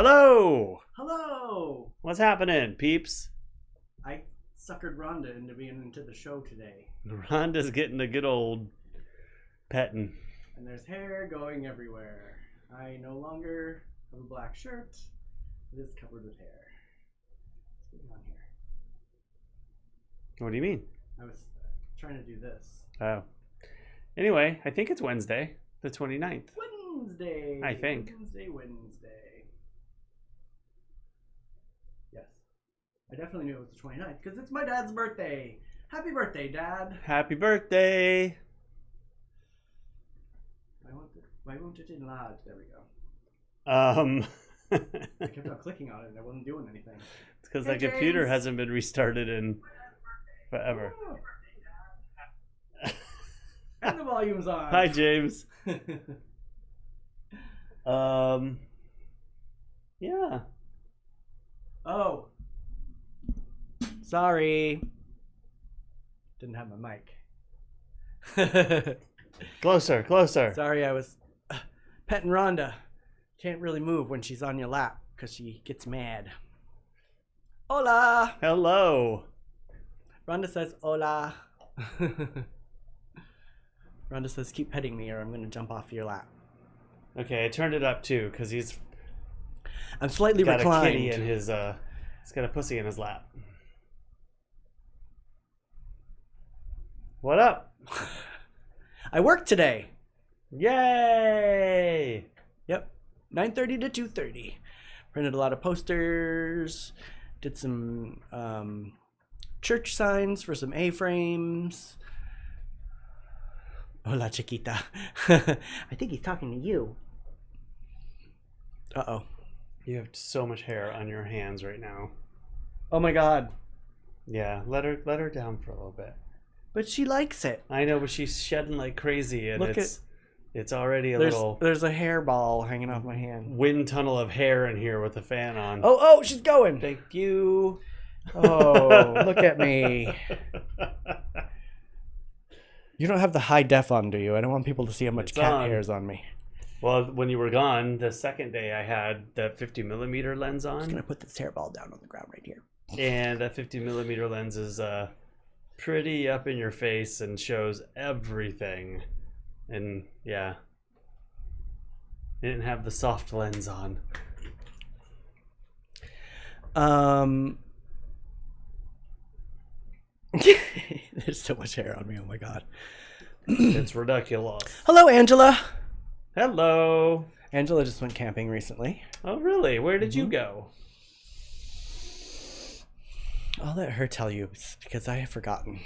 Hello! Hello! What's happening, peeps? I suckered Rhonda into being into the show today. Rhonda's getting a good old petting. And there's hair going everywhere. I no longer have a black shirt. It is covered with hair. What's going on here? What do you mean? I was trying to do this. Oh. Anyway, I think it's Wednesday, the 29th. Wednesday! I think. Wednesday. Yes. I definitely knew it was the 29th because it's my dad's birthday. Happy birthday, Dad! Happy birthday! Why won't it enlarge? There we go. I kept on clicking on it and I wasn't doing anything. It's because Hey, the computer James. hasn't been restarted in forever. Oh. And the volume's on. Hi, James. Yeah. Oh. Sorry. Didn't have my mic. Closer. Sorry, I was petting Rhonda. Can't really move when she's on your lap because she gets mad. Hola. Hello. Rhonda says hola. Rhonda says keep petting me or I'm going to jump off your lap. Okay, I turned it up too because he's I'm slightly got reclined. a kitty in his he's got a pussy in his lap. What up? I worked today. Yay! Yep. 9:30 to 2:30. Printed a lot of posters. Did some church signs for some A-frames. Hola, chiquita. I think he's talking to you. Uh-oh. You have so much hair on your hands right now. Oh my God. Yeah, let her down for a little bit. But she likes it. I know, but she's shedding like crazy, and Look it's already a There's little a hairball hanging off my hand. wind tunnel of hair in here with the fan on. Oh, she's going. Thank you. Oh, look at me. You don't have the high def on, do you? I don't want people to see how much It's cat on. hair is on me. Well, when you were gone, the second day I had the 50mm lens I'm just on, gonna put this hairball down on the ground right here. and that 50mm lens is pretty up in your face and shows everything. And yeah, I didn't have the soft lens on. There's so much hair on me. Oh my God. It's ridiculous. Hello, Angela. Hello. Angela just went camping recently. Oh, really? Where did you go? I'll let her tell you because I have forgotten.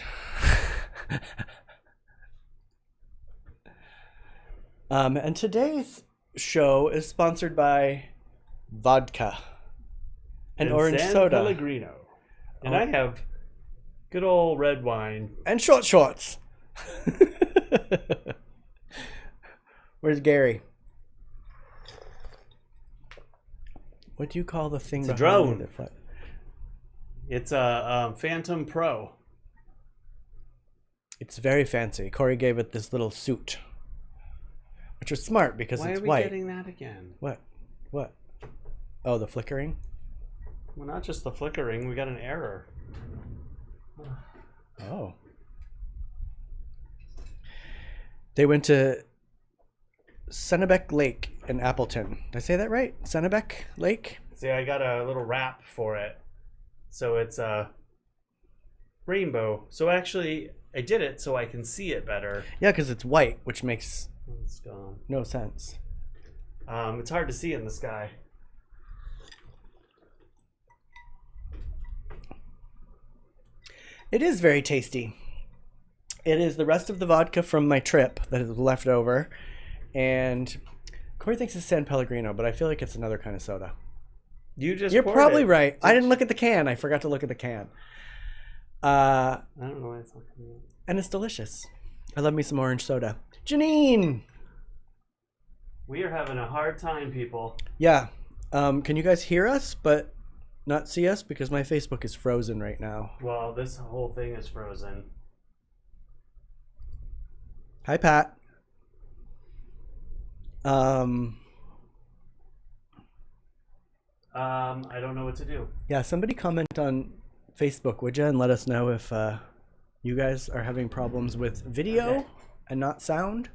And today's show is sponsored by vodka and orange San soda Pellegrino. And I have good old red wine. and shorts. Where's Gary? What do you call the thing? It's a behind drone. me that fly- It's a Phantom Pro. It's very fancy. Cory gave it this little suit, which was smart because Why it's are we white. getting that again? What? Oh, the flickering? Well, not just the flickering. We got an error. Oh. They went to Sennebec Lake in Appleton. Did I say that right? Sennebec Lake? See, I got a little wrap for it. So it's a rainbow. So actually, I did it so I can see it better. Yeah, because it's white, which makes It's gone. no sense. It's hard to see in the sky. It is very tasty. It is the rest of the vodka from my trip that is left over. And Cory thinks it's San Pellegrino, but I feel like it's another kind of soda. You're Probably right. I didn't look at the can. I forgot to look at the can. I don't know why it's not coming out. And it's delicious. I love me some orange soda. Janine! We are having a hard time, people. Yeah. Can you guys hear us but not see us? Because my Facebook is frozen right now. Well, this whole thing is frozen. Hi, Pat. I don't know what to do. Yeah, somebody comment on Facebook, would you, and let us know if you guys are having problems with video and not sound,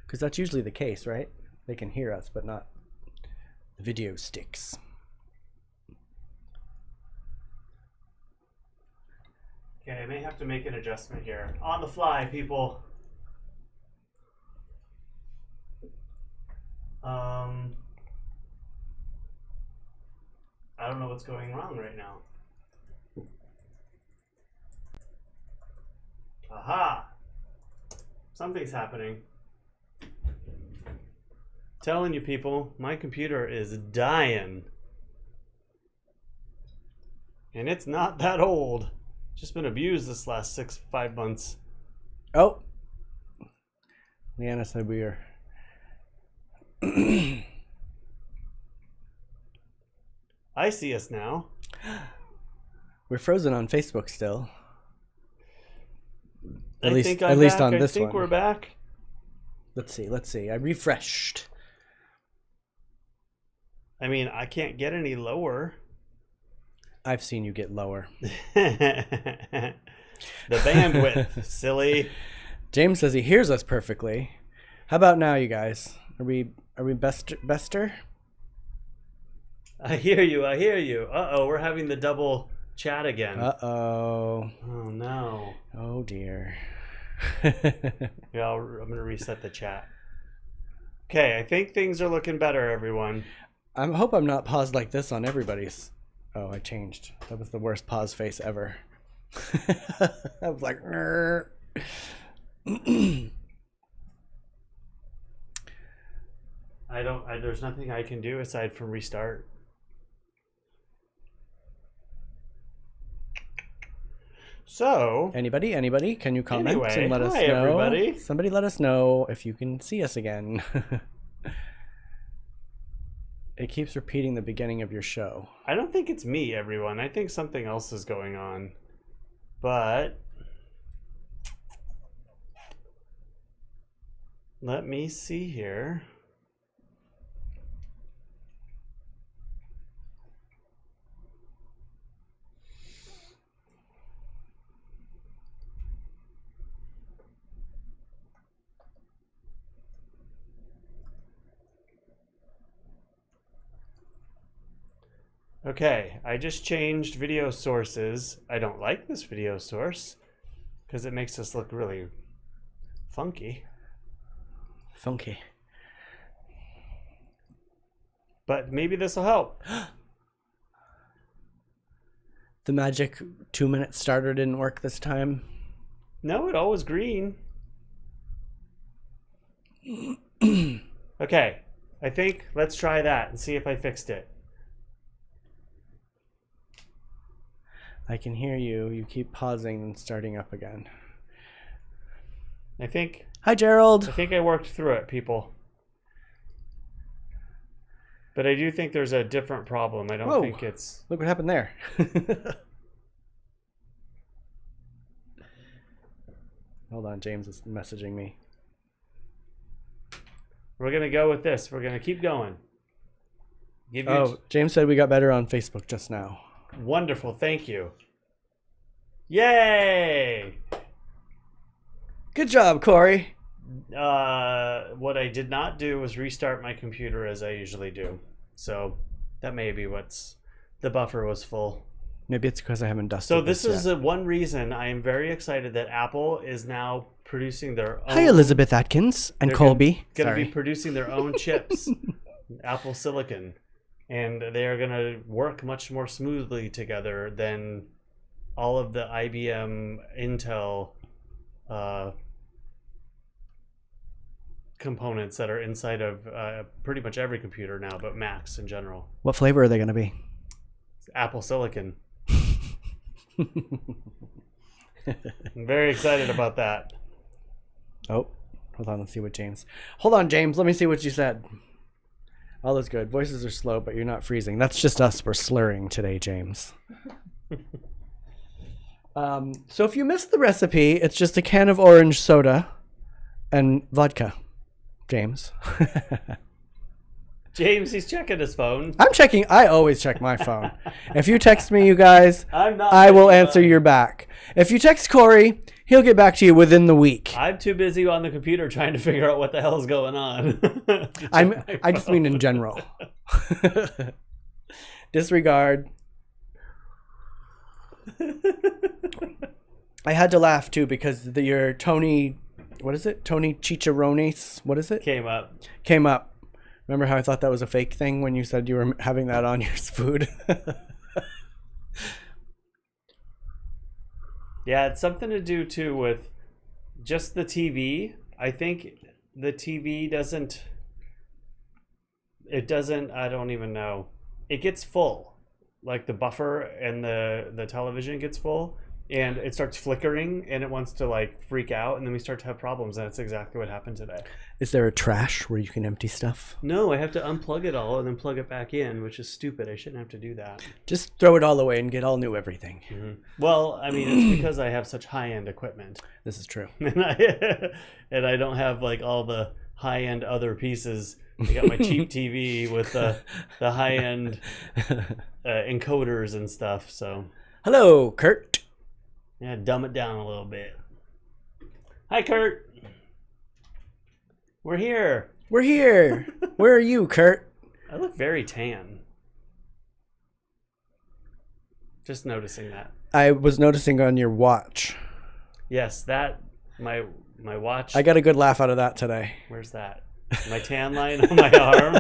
because that's usually the case, right? They can hear us, but not the video sticks. Okay, I may have to make an adjustment here. On the fly, people. I don't know what's going wrong right now. Aha! Something's happening. Telling you people, my computer is dying. And it's not that old. Just been abused this last 5 months. Oh, Leanna said we are. I see us now. We're frozen on Facebook still. At I least think I'm at least back. on this I think one. we're back. Let's see. I refreshed. I mean, I can't get any lower. I've seen you get lower. The bandwidth, silly. James says he hears us perfectly. How about now, you guys? Are we bester? I hear you. Uh-oh, we're having the double chat again. Uh-oh. Oh, no. Oh, dear. Yeah, I'm going to reset the chat. Okay, I think things are looking better, everyone. I hope I'm not paused like this on everybody's. Oh, I changed. That was the worst pause face ever. I was like, there's nothing I can do aside from restart. So, Anybody? Can you comment Anyway, and let us hi, know? everybody. Somebody let us know if you can see us again. It keeps repeating the beginning of your show. I don't think it's me, everyone. I think something else is going on. But let me see here. Okay, I just changed video sources. I don't like this video source because it makes us look really funky. But maybe this will help. The magic 2-minute starter didn't work this time. No, it all was green. Okay, I think let's try that and see if I fixed it. I can hear you. You keep pausing and starting up again. I think Hi, Gerald. I worked through it, people. But I do think there's a different problem. I don't think it's... Look what happened there. Hold on, James is messaging me. We're going to go with this. We're going to keep going. James said we got better on Facebook just now. Wonderful. Thank you. Yay! Good job, Cory. What I did not do was restart my computer as I usually do. So that may be the buffer was full. Maybe it's because I haven't dusted. So this is one reason I am very excited that Apple is now producing their own. Hi, Elizabeth Atkins and Colby. Going to be producing their own chips, Apple Silicon, and they are going to work much more smoothly together than all of the IBM, Intel components that are inside of pretty much every computer now, but Macs in general. What flavor are they going to be? Apple Silicon. I'm very excited about that. Oh, hold on. Let's see what James. Hold on, James. Let me see what you said. All is good. Voices are slow, but you're not freezing. That's just us. We're slurring today, James. So if you missed the recipe, it's just a can of orange soda and vodka, James. James, he's checking his phone. I'm checking. I always check my phone. If you text me, you guys, I'm not. I will answer your back. If you text Cory, he'll get back to you within the week. I'm too busy on the computer trying to figure out what the hell's going on. I just mean in general. Disregard. I had to laugh too because your Tony, what is it? Tony Chicharrones. What is it? Came up. Remember how I thought that was a fake thing when you said you were having that on your food? Yeah, it's something to do too with just the TV. I think the TV doesn't. It doesn't. I don't even know. It gets full, like the buffer and the television gets full, and it starts flickering, and it wants to like freak out, and then we start to have problems, and that's exactly what happened today. Is there a trash where you can empty stuff? No, I have to unplug it all and then plug it back in, which is stupid. I shouldn't have to do that. Just throw it all away and get all new everything. Mm-hmm. Well, I mean, it's because I have such high-end equipment. This is true. And I don't have like all the high-end other pieces. I got my cheap TV with the high-end encoders and stuff. So, hello, Kurt. Yeah, dumb it down a little bit. Hi, Kurt. We're here. We're here. Where are you, Kurt? I look very tan. Just noticing that. I was noticing on your watch. Yes, that my watch. I got a good laugh out of that today. Where's that? My tan line on my arm.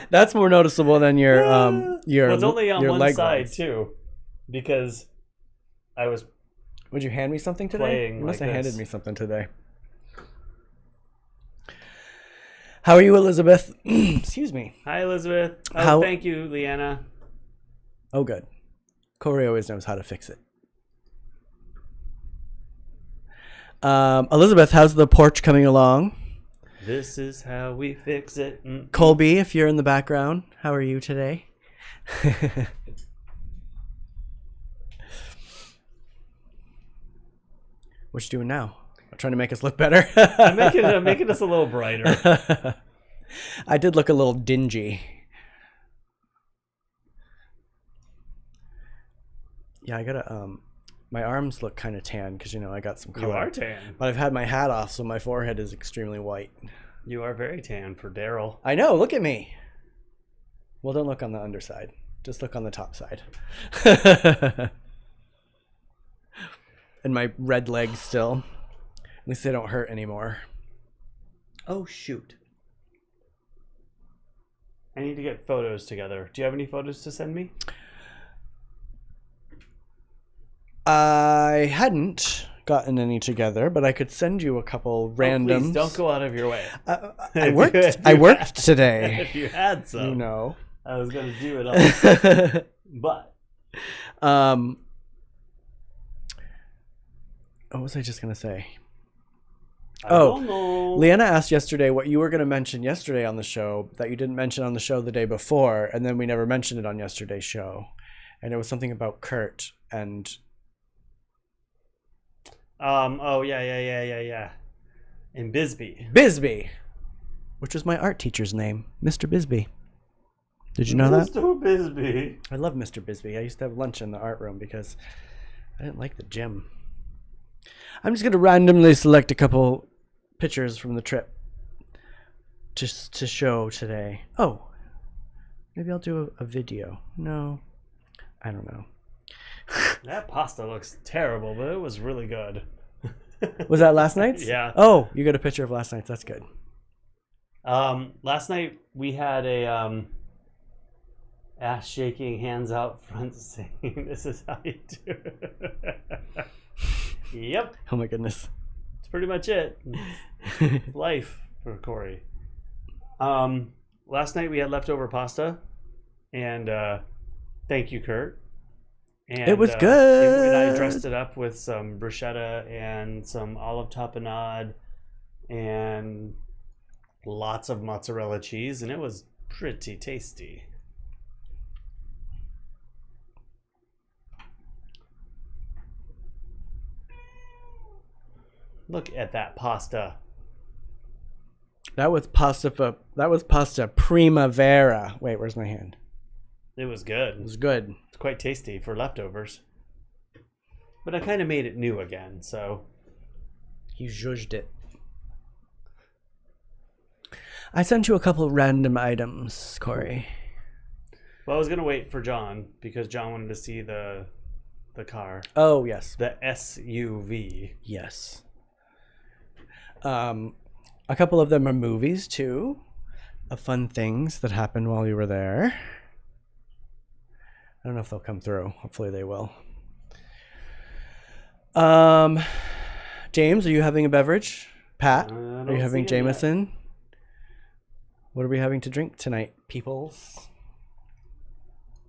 That's more noticeable than your well, it's only on one side lines. too, because I was. Would you hand me something today? Playing You must like have handed this. me something today. How are you, Elizabeth? Excuse me. Hi, Elizabeth. Oh, thank you, Leanna. Oh, good. Cory always knows how to fix it. Elizabeth, how's the porch coming along? This is how we fix it. Colby, if you're in the background, how are you today? What you doing now? I'm trying to make us look better. I'm making us a little brighter. I did look a little dingy. Yeah, I gotta my arms look kind of tan because I got some color. You are tan. But I've had my hat off, so my forehead is extremely white. You are very tan for Derrol. I know. Look at me. Well, don't look on the underside. Just look on the top side. And my red legs still. At least they don't hurt anymore. Oh, shoot. I need to get photos together. Do you have any photos to send me? I hadn't gotten any together, but I could send you a couple randoms. Please don't go out of your way. I worked today. If you had some, I was going to do it all. But what was I just going to say? I don't know. Leanna asked yesterday what you were going to mention yesterday on the show that you didn't mention on the show the day before, and then we never mentioned it on yesterday's show. And it was something about Kurt and oh yeah. And Bisbee, which was my art teacher's name, Mr. Bisbee. Did you know that? Mr. Bisbee. I love Mr. Bisbee. I used to have lunch in the art room because I didn't like the gym. I'm just going to randomly select a couple pictures from the trip just to show today. Oh, maybe I'll do a video. No, I don't know. That pasta looks terrible, but it was really good. Was that last night's? Yeah. Oh, you got a picture of last night's. That's good. Last night we had a ass shaking, hands out front saying, "This is how you do it." Yep. Oh my goodness. That's pretty much it. It's life for Cory. Last night we had leftover pasta, and thank you, Kurt. And, it was good. And I dressed it up with some bruschetta and some olive tapenade and lots of mozzarella cheese, and it was pretty tasty. Look at that pasta. That was pasta primavera. Wait, where's my hand? It was It good. was good. It's quite tasty for leftovers. But I kind of made it new again, so. You zhuzhed it. I sent you a couple random items, Cory. Well, I was gonna wait for John because John wanted to see the car, Oh, yes. the SUV. Yes. A couple of them are movies, too, of fun things that happened while you were there. I don't know if they'll come through. Hopefully they will. James, are you having a beverage? Pat, are you having Jameson? What are we having to drink tonight, peoples?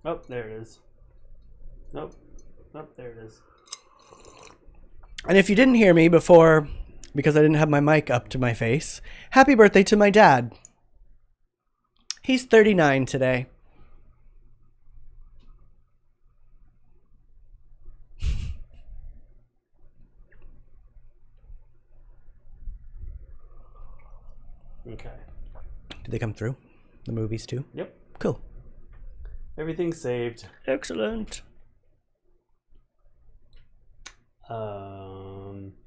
Oh, there it is. Nope. Nope, there it is. And if you didn't hear me before, because I didn't have my mic up to my face, happy birthday to my dad. He's 39 today. Okay. Did they come through? The movies too? Yep. Cool. Everything's saved. Excellent.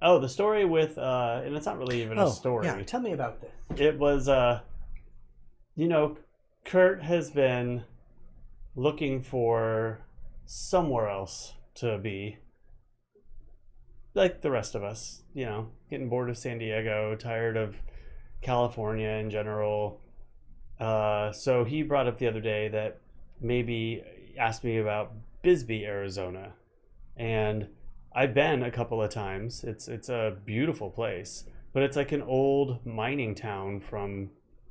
Oh, the story with and it's not really even a story. Yeah, tell me about this. It was Kurt has been looking for somewhere else to be. Like the rest of us, getting bored of San Diego, tired of California in general. So he brought up the other day that maybe asked me about Bisbee, Arizona. And I've been a couple of times. It's a beautiful place, but it's like an old mining town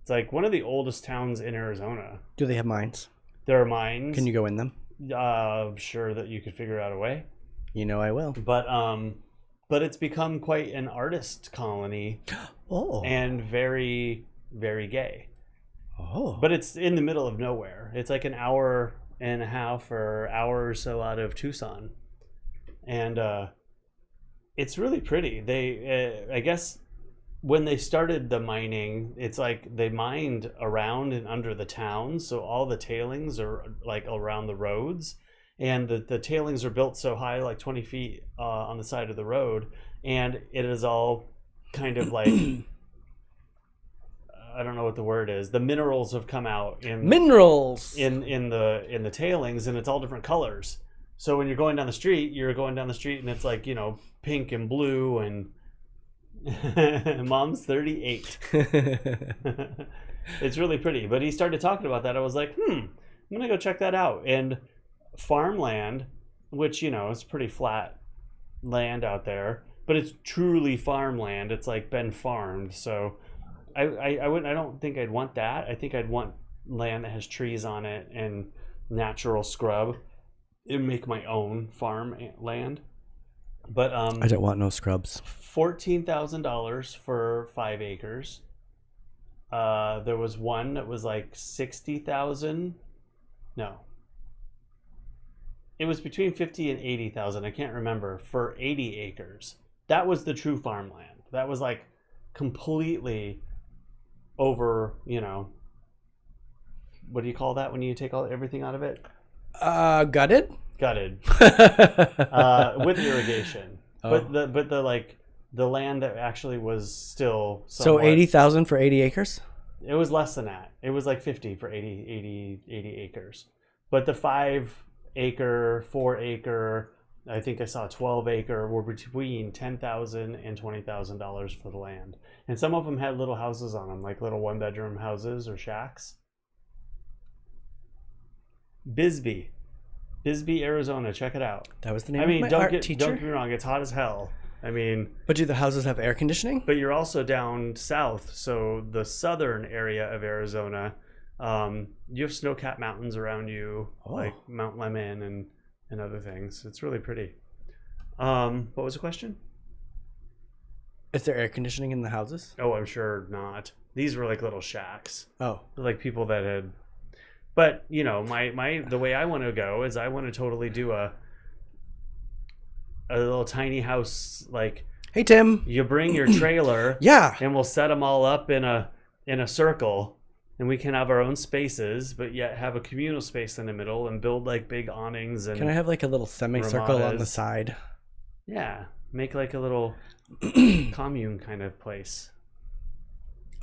it's like one of the oldest towns in Arizona. Do they have mines? There are mines. Can you go in them? Sure that you could figure out a way. You know I will. But it's become quite an artist colony. Oh. And very, very gay. Oh. But it's in the middle of nowhere. It's like an hour and a half or hour or so out of Tucson. And it's really pretty. They, I guess, when they started the mining, it's like they mined around and under the town, so all the tailings are like around the roads, and the tailings are built so high, like 20 feet on the side of the road, and it is all kind of like I don't know what the word is. The minerals have come out in minerals in the tailings, and it's all different colors. So when you're going down the street, and it's like, pink and blue, and Mom's 38. It's really pretty. But he started talking about that. I was like, I'm going to go check that out. And farmland, which, is pretty flat land out there, but it's truly farmland. It's like been farmed. So I don't think I'd want that. I think I'd want land that has trees on it and natural scrub. And make my own farm land. But I don't want no scrubs. $14,000 for 5 acres. There was one that was like 60,000. No. It was between 50 and 80,000. I can't remember, for 80 acres. That was the true farmland. That was like completely over, what do you call that when you take everything out of it? Gutted with irrigation. Oh. But the land that actually was still somewhat, so 80,000 for 80 acres. It was less than that. It was like 50 for 80 acres. But the 5 acre, 4 acre, I think I saw 12 acre were between $10,000 and $20,000 for the land. And some of them had little houses on them, like little 1-bedroom houses or shacks. Bisbee, Arizona. Check it out. That was the name of my art teacher. Don't get me wrong. It's hot as hell. But do the houses have air conditioning? But you're also down south, so the southern area of Arizona, you have snow-capped mountains around you, like Mount Lemmon and other things. It's really pretty. What was the question? Is there air conditioning in the houses? Oh, I'm sure not. These were like little shacks. Oh, like people that had. But the way I want to go is I want to totally do a little tiny house. Like, hey Tim, you bring your trailer, yeah, and we'll set them all up in a in a circle, and we can have our own spaces, but yet have a communal space in the middle and build like big awnings. And Can I have like a little semicircle on the ramadas. side? Yeah, make like a little commune kind of place.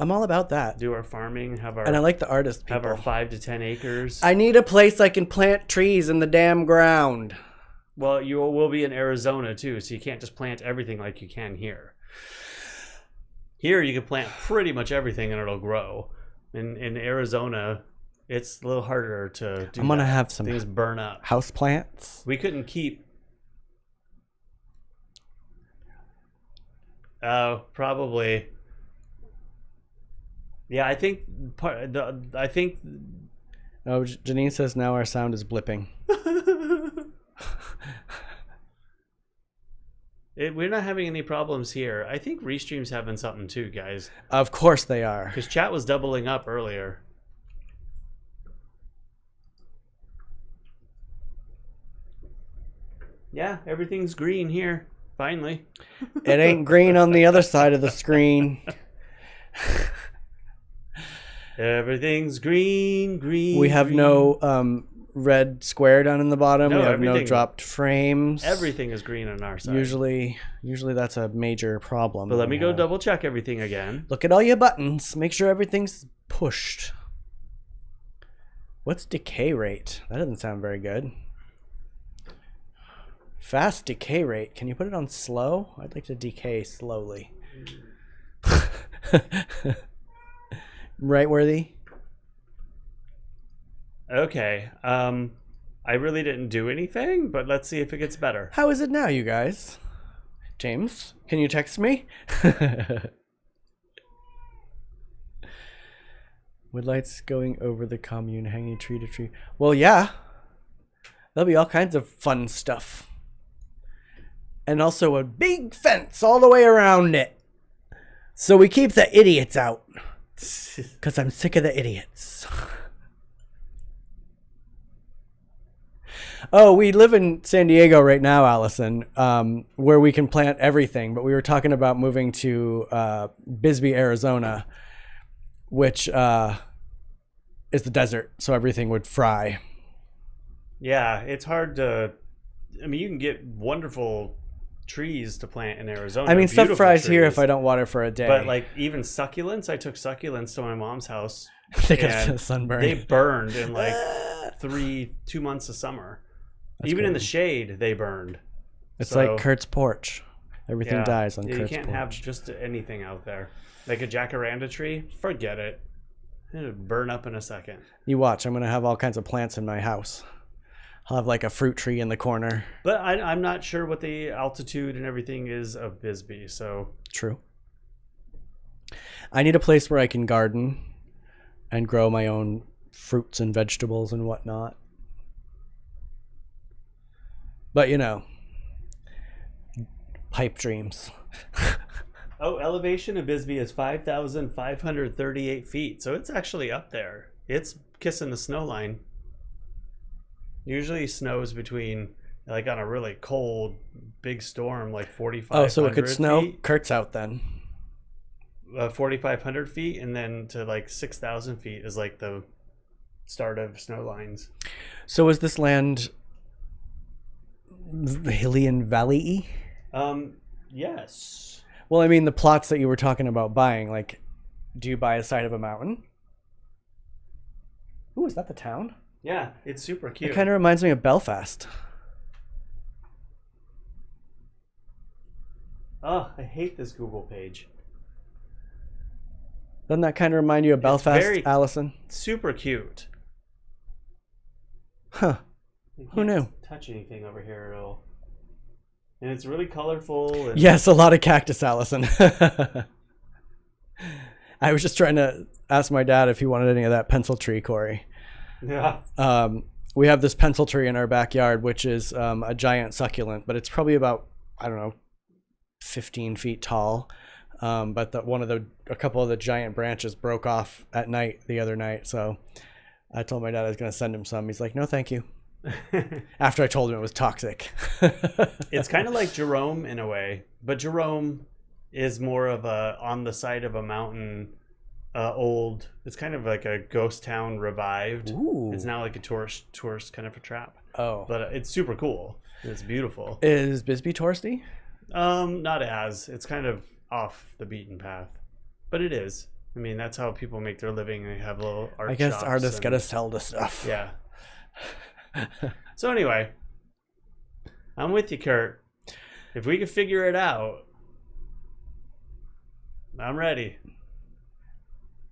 I'm all about that. Do our farming, And I like the artist people. have our 5 to 10 acres. I need a place I can plant trees in the damn ground. Well, you will be in Arizona too, so you can't just plant everything like you can here. Here you can plant pretty much everything and it'll grow. In Arizona, it's a little harder to do. I'm gonna that. have some Things burn up. house plants. We couldn't keep. Probably. Yeah, I think Oh, Janine says now our sound is blipping. we're not having any problems here. I think Restream's having something too, guys. Of course they are. Because chat was doubling up earlier. Yeah, everything's green here. Finally. It ain't green on the other side of the screen. Everything's green. We have green. no red square down in the bottom. No, We have no everything- dropped frames. Everything is green on our side. Usually that's a major problem. But let that me we go have. double check everything again. Look at all your buttons. Make sure everything's pushed. What's decay rate? That doesn't sound very good. Fast decay rate. Can you put it on slow? I'd like to decay slowly. Right, Worthy? Okay. I really didn't do anything, but let's see if it gets better. How is it now, you guys? James, can you text me? Wood lights going over the commune, hanging tree to tree. Well, yeah. There'll be all kinds of fun stuff. And also a big fence all the way around it. So we keep the idiots out. Because I'm sick of the idiots. Oh, we live in San Diego right now, Allison, where we can plant everything. But we were talking about moving to Bisbee, Arizona, which is the desert, so everything would fry. Yeah, it's hard to. I mean, you can get wonderful trees to plant in Arizona. I mean, stuff beautiful fries here trees. if I don't water for a day. But like even succulents, I took succulents to my mom's house. they get and sunburn. They burned in like 2 months of summer. That's Even in the crazy. shade, they burned. It's So, like Kurt's porch. Everything yeah, dies on yeah, Kurt's you can't porch. have just anything out there. Like a jacaranda tree, forget it. It'll burn up in a second. You watch. I'm going to have all kinds of plants in my house. I'll have like a fruit tree in the corner. But I'm not sure what the altitude and everything is of Bisbee, so True. I need a place where I can garden and grow my own fruits and vegetables and whatnot. But, you know, pipe dreams. Oh, elevation of Bisbee is 5,538 feet, so it's actually up there. It's kissing the snow line. Usually snows between, like on a really cold, big storm, like 4,500 Oh, so it could snow? feet. Kurt's out then. 4,500 feet, and then to like 6,000 feet is like the start of snow lines. So is this land hilly and valley-y? Yes. Well, I mean, the plots that you were talking about buying, like, do you buy a side of a mountain? Ooh, is that the town? Yeah, it's super cute. It kind of reminds me of Belfast. Oh, I hate this Google page. Doesn't that kind of remind you of Belfast, very- Allison? Super cute. Huh. You Who can't knew? touch anything over here at all. And it's really colorful. And Yes, a lot of cactus, Allison. I was just trying to ask my dad if he wanted any of that pencil tree, Cory. Yeah. We have this pencil tree in our backyard, which is a giant succulent, but it's probably about, I don't know, 15 feet tall. But a couple of the giant branches broke off at night the other night. So I told my dad I was going to send him some. He's like, no, thank you. After I told him it was toxic. It's kind of like Jerome in a way, but Jerome is more of a on the side of a mountain old. It's kind of like a ghost town revived. Ooh. It's now like a tourist kind of a trap. Oh. But it's super cool. It's beautiful. Is Bisbee touristy? Not as. It's kind of off the beaten path, but it is. I mean, that's how people make their living. They have little art. I guess shops artists gotta sell the stuff. Yeah. So anyway, I'm with you, Kurt. If we can figure it out, I'm ready.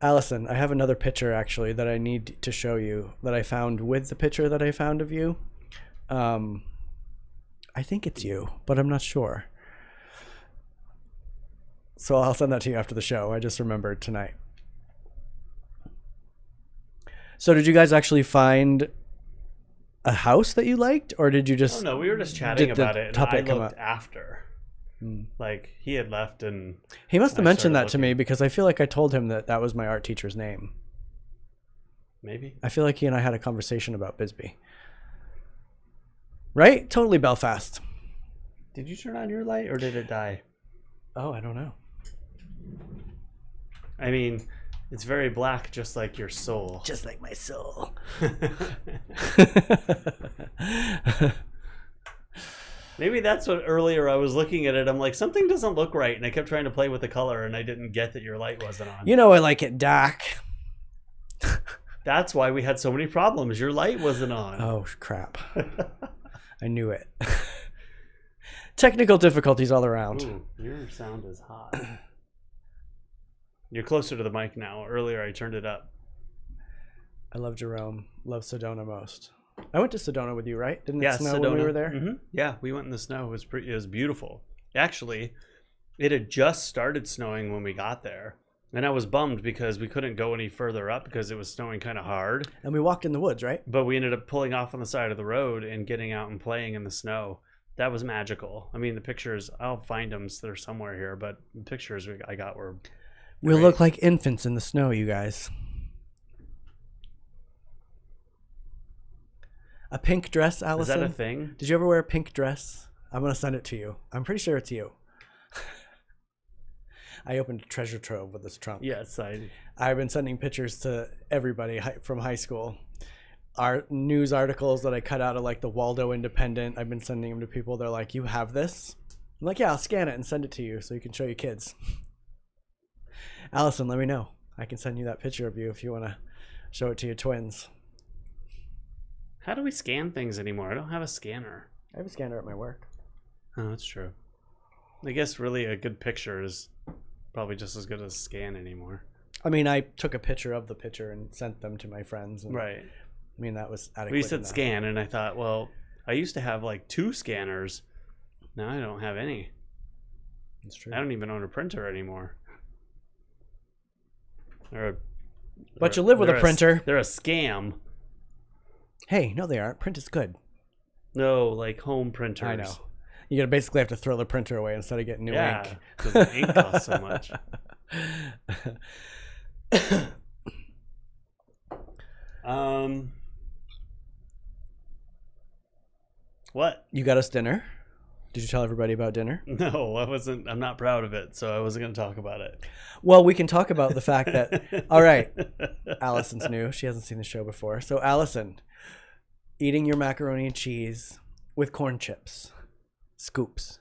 Allison, I have another picture actually that I need to show you that I found with the picture that I found of you. I think it's you, but I'm not sure. So I'll send that to you after the show. I just remembered tonight. So did you guys actually find a house that you liked, or did you just... Oh no, we were just chatting about it, and I come looked up? after. Like, he had left, and He must have I mentioned started that to me, because I feel like I told him that that was my art teacher's name. maybe. I feel like he and I had a conversation about Bisbee. Right? Totally Belfast. Did you turn on your light, or did it die? Oh, I don't know. I mean, it's very black, just like your soul. Just like my soul. Maybe that's what earlier I was looking at it. I'm like, something doesn't look right. And I kept trying to play with the color, and I didn't get that your light wasn't on. You know I like it dark. That's why we had so many problems. Your light wasn't on. Oh, crap. I knew it. Technical difficulties all around. Ooh, your sound is hot. You're closer to the mic now. Earlier I turned it up. I love Jerome. Love Sedona most. I went to Sedona with you, right? Didn't it Yeah, snow Sedona. when we were there? Mm-hmm. Yeah, we went in the snow. It was beautiful. Actually, it had just started snowing when we got there. And I was bummed because we couldn't go any further up because it was snowing kind of hard. And we walked in the woods, right? But we ended up pulling off on the side of the road and getting out and playing in the snow. That was magical. I mean, the pictures, I'll find them. They're somewhere here, but the pictures I got were We'll great. look like infants in the snow, you guys. A pink dress, Allison? Is that a thing? Did you ever wear a pink dress? I'm going to send it to you. I'm pretty sure it's you. I opened a treasure trove with this trunk. Yes, I've been sending pictures to everybody from high school. Our news articles that I cut out of like the Waldo Independent, I've been sending them to people. They're like, you have this? I'm like, yeah, I'll scan it and send it to you so you can show your kids. Allison, let me know. I can send you that picture of you if you want to show it to your twins. How do we scan things anymore? I don't have a scanner. I have a scanner at my work. Oh, that's true. I guess really a good picture is probably just as good as a scan anymore. I mean, I took a picture of the picture and sent them to my friends. And, Right. I mean, that was adequate. We said enough. scan, and I thought, well, I used to have like 2 scanners. Now I don't have any. It's true. I don't even own a printer anymore. But you live with a printer. They're a scam. Hey, no, they aren't. Print is good. No, like home printers. I know. You're going to basically have to throw the printer away instead of getting new ink. Because the ink costs so much. What? You got us dinner? Did you tell everybody about dinner? No, I wasn't. I'm not proud of it, so I wasn't going to talk about it. Well, we can talk about the fact that, all right, Allison's new. She hasn't seen the show before. So, Allison, eating your macaroni and cheese with corn chips. Scoops.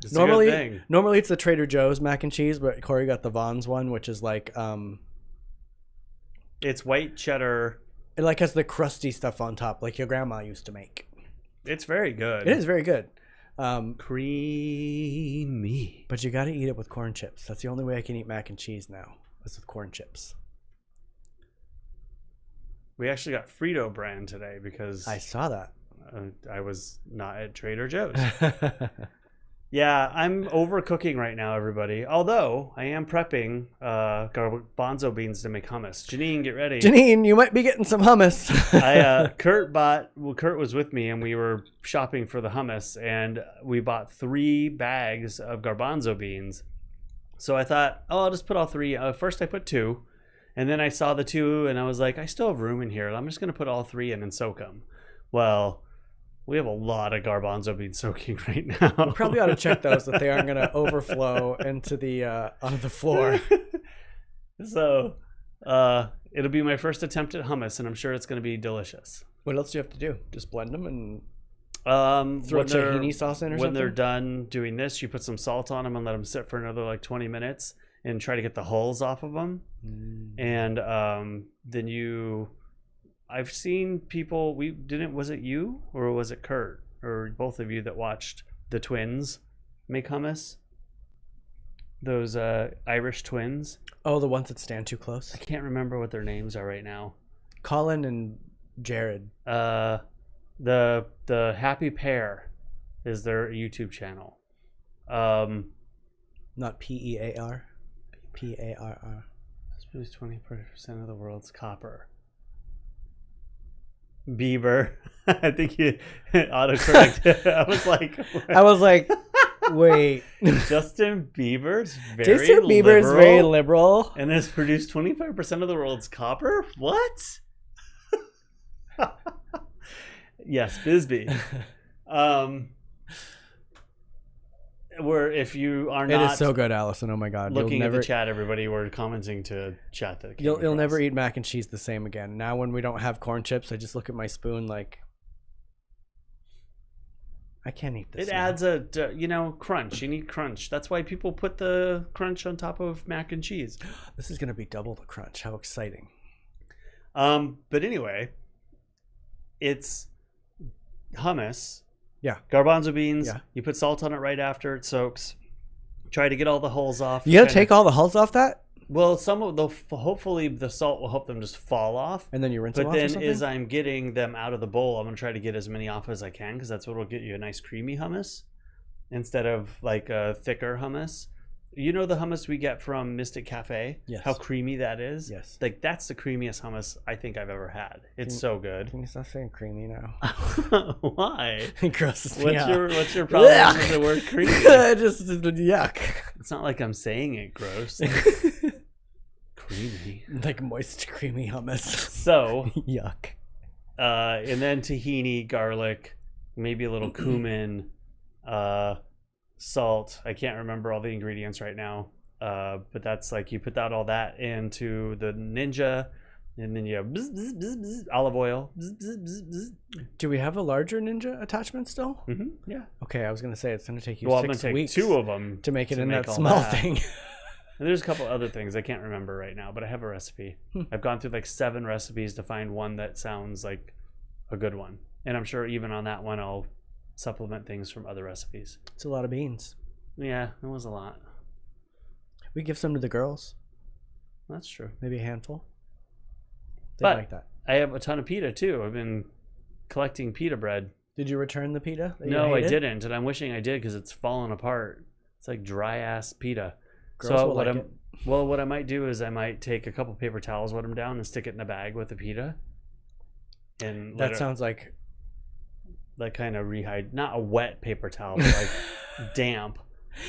It's a good thing. Normally it's the Trader Joe's mac and cheese, but Cory got the Vons one, which is like It's white cheddar. it like has the crusty stuff on top, like your grandma used to make. It's very good. It is very good. Creamy. But you got to eat it with corn chips. That's the only way I can eat mac and cheese now, is with corn chips. We actually got Frito brand today because I saw that. I was not at Trader Joe's. Yeah, I'm overcooking right now, everybody. Although I am prepping garbanzo beans to make hummus. Janine, get ready. Janine, you might be getting some hummus. Kurt was with me, and we were shopping for the hummus, and we bought 3 bags of garbanzo beans. So I thought, I'll just put all 3. First I put 2, and then I saw the 2, and I was like, I still have room in here. I'm just going to put all 3 in and soak them. Well, we have a lot of garbanzo beans soaking right now. We probably ought to check those that they aren't going to overflow into the onto the floor. So, it'll be my first attempt at hummus, and I'm sure it's going to be delicious. What else do you have to do? Just blend them and Throw tahini sauce in or when something? they're done doing this, you put some salt on them and let them sit for another like 20 minutes and try to get the hulls off of them. And then I've seen people. Was it you or was it Kurt or both of you that watched the twins make hummus? Those Irish twins. Oh, the ones that stand too close. I can't remember what their names are right now. Colin and Jared. The Happy Pair is their YouTube channel. Not Pear. Parr. This produces 20% of the world's copper. Bieber. I think you autocorrect. I was like, wait. Justin Bieber's very liberal. and has produced 25% of the world's copper? What? Yes, Bisbee. Where if you are not, it is so good, Allison. Oh my God! Looking at the chat, everybody were commenting to chat that you'll never eat mac and cheese the same again. Now, when we don't have corn chips, I just look at my spoon like I can't eat this. It adds a crunch. You need crunch. That's why people put the crunch on top of mac and cheese. This is gonna be double the crunch. How exciting! But anyway, it's hummus. Yeah. Garbanzo beans. Yeah. You put salt on it right after it soaks. Try to get all the hulls off. You gotta take all the hulls off that? Well, hopefully the salt will help them just fall off. And then you rinse them But off or then something? as I'm getting them out of the bowl, I'm going to try to get as many off as I can because that's what will get you a nice creamy hummus instead of like a thicker hummus. You know the hummus we get from Mystic Cafe? Yes. How creamy that is? Yes. Like that's the creamiest hummus I think I've ever had. It's so good. Can you stop saying creamy now? Why? It grosses me out. What's your problem with the word creamy? Just yuck. It's not like I'm saying it gross. Creamy. Like moist, creamy hummus. So yuck. And then tahini, garlic, maybe a little cumin, salt. I can't remember all the ingredients right now. But that's like you put all that into the Ninja, and then you have olive oil. Do we have a larger Ninja attachment still? Mm-hmm. Yeah. Okay, I was gonna say it's gonna take you I'm 6 gonna take weeks 2 of them to make it to in make that all small that. thing. And there's a couple other things I can't remember right now, but I have a recipe. I've gone through like 7 recipes to find one that sounds like a good one. And I'm sure even on that one, I'll supplement things from other recipes. It's a lot of beans. Yeah, it was a lot. We give some to the girls. That's true. Maybe a handful. They But like that. I have a ton of pita too. I've been collecting pita bread. Did you return the pita? that you No, I hated? didn't. And I'm wishing I did because it's fallen apart. It's like dry ass pita. Girls So will like it. what I might do is I might take a couple paper towels, wet them down, and stick it in a bag with the pita. And That sounds like kind of not a wet paper towel, but like damp,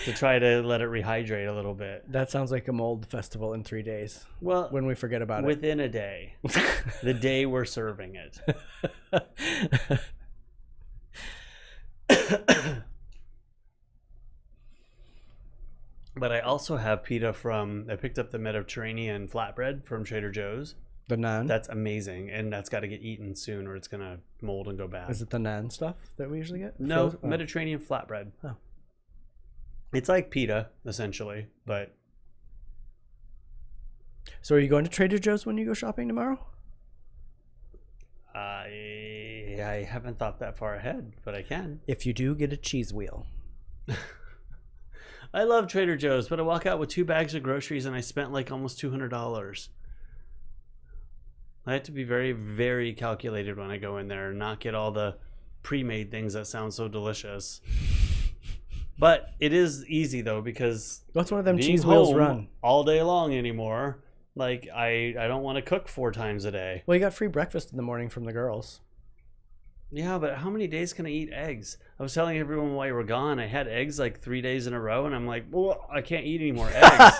to try to let it rehydrate a little bit. that sounds like a mold festival in 3 days. Well, When we forget about it. within a day, the day we're serving it. But I also have pita I picked up the Mediterranean flatbread from Trader Joe's. The naan? That's amazing, and that's got to get eaten soon or it's going to mold and go bad. Is it the naan stuff that we usually get? No, Frozen? Oh. Mediterranean flatbread. Oh. It's like pita, essentially, but... So are you going to Trader Joe's when you go shopping tomorrow? I haven't thought that far ahead, but I can. If you do, get a cheese wheel. I love Trader Joe's, but I walk out with 2 bags of groceries and I spent like almost $200. I have to be very, very calculated when I go in there and not get all the pre-made things that sound so delicious. But it is easy though, because What's one of them being cheese wheels home run? all day long anymore. Like I don't want to cook 4 times a day. Well, you got free breakfast in the morning from the girls. Yeah, but how many days can I eat eggs? I was telling everyone while you were gone, I had eggs like 3 days in a row, and I'm like, well, I can't eat any more eggs.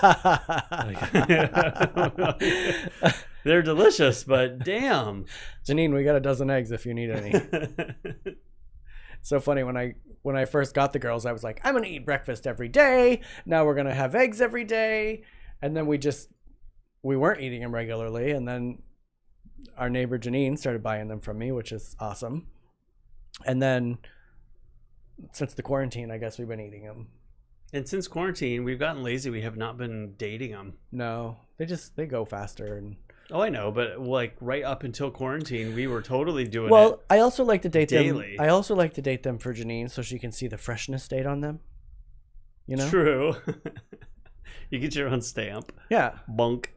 They're delicious, but damn. Janine, we got a dozen eggs if you need any. It's so funny, when I first got the girls, I was like, I'm gonna eat breakfast every day. Now we're gonna have eggs every day, and then we just we weren't eating them regularly, and then our neighbor Janine started buying them from me, which is awesome. And then since the quarantine, I guess we've been eating them. And since quarantine, we've gotten lazy. We have not been dating them. No, they go faster. And oh, I know, but like right up until quarantine, we were totally doing it. Well, I also like to date daily. them. I also like to date them for Janine so she can see the freshness date on them. You know? True. You get your own stamp. Yeah. Bunk.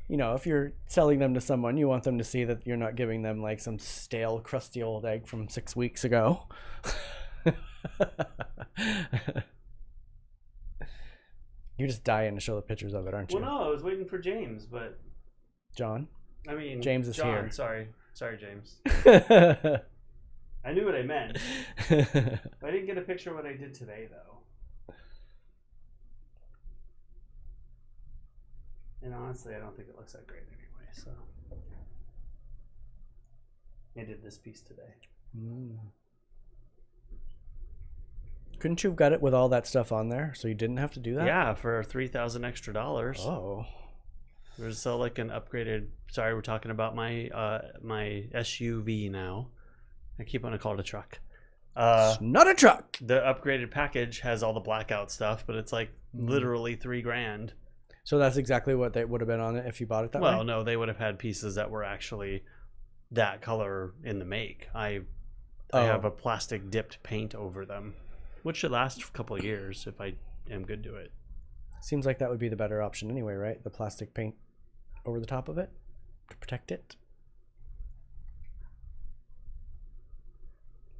You know, if you're selling them to someone, you want them to see that you're not giving them like some stale, crusty old egg from 6 weeks ago. You're just dying to show the pictures of it, aren't you? Well, no, I was waiting for James, but John? I mean, James is John, here. Sorry, James. I knew what I meant. I didn't get a picture of what I did today, though. And honestly, I don't think it looks that great anyway, so. I did this piece today. Couldn't you have got it with all that stuff on there so you didn't have to do that? Yeah, for $3,000 extra. Oh. There's like an upgraded. Sorry, we're talking about my my SUV now. I keep wanting to call it a truck. It's not a truck. The upgraded package has all the blackout stuff, but it's like literally $3,000. So that's exactly what they would have been on it if you bought it that way? Well, no, they would have had pieces that were actually that color in the make. I have a plastic dipped paint over them, which should last a couple of years if I am good to it. Seems like that would be the better option anyway, right? The plastic paint over the top of it to protect it.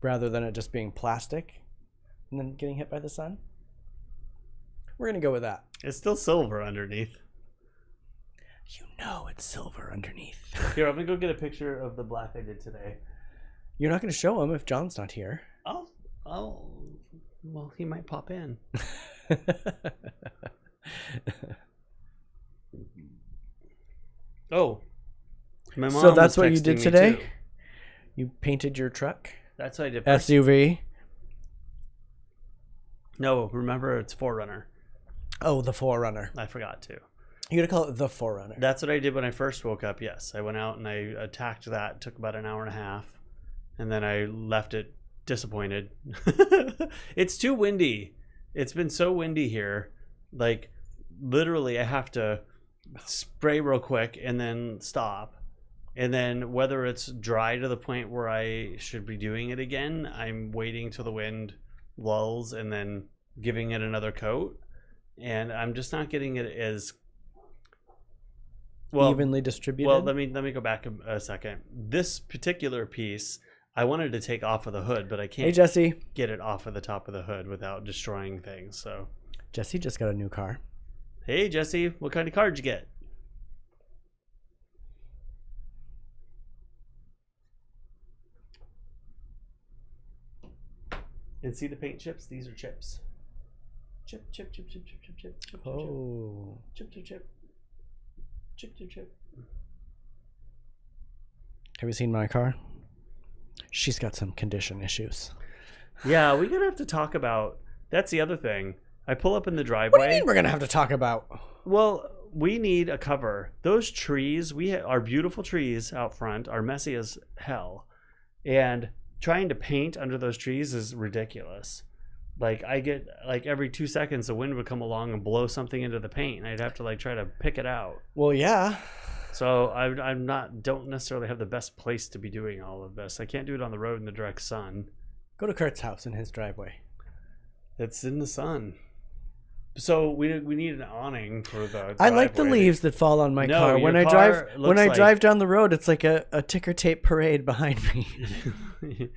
Rather than it just being plastic and then getting hit by the sun. We're going to go with that. It's still silver underneath. You know it's silver underneath. Here, I'm going to go get a picture of the black I did today. You're not going to show him if John's not here. Oh, well, he might pop in. Oh, my mom. So that's was what you texting did me today? too. You painted your truck? That's what I did first. SUV? No, remember it's 4Runner. Oh, the 4Runner. I forgot to. You gotta call it the 4Runner. That's what I did when I first woke up. Yes, I went out and I attacked that. It took about an hour and a half, and then I left it disappointed. It's too windy. It's been so windy here. Like literally, I have to spray real quick and then stop. And then whether it's dry to the point where I should be doing it again, I'm waiting till the wind lulls and then giving it another coat. And I'm just not getting it as well evenly distributed. Well, let me go back a second. This particular piece, I wanted to take off of the hood, but I can't. Hey, Jesse. Get it off of the top of the hood without destroying things. So Jesse just got a new car. Hey, Jesse, what kind of car did you get? And see the paint chips? These are chips. Chip. Oh. Chip. Have you seen my car? She's got some condition issues. Yeah, we're going to have to talk about... That's the other thing. I pull up in the driveway. What do you mean we're going to have to talk about? Well, we need a cover. Those trees, our beautiful trees out front are messy as hell. And trying to paint under those trees is ridiculous. Like I get like every 2 seconds the wind would come along and blow something into the paint and I'd have to like try to pick it out. Well, yeah. So don't necessarily have the best place to be doing all of this. I can't do it on the road in the direct sun. Go to Kurt's house in his driveway. It's in the sun. So we need an awning for the driveway. I like the leaves that fall on my car. When I drive down the road, it's like a ticker tape parade behind me.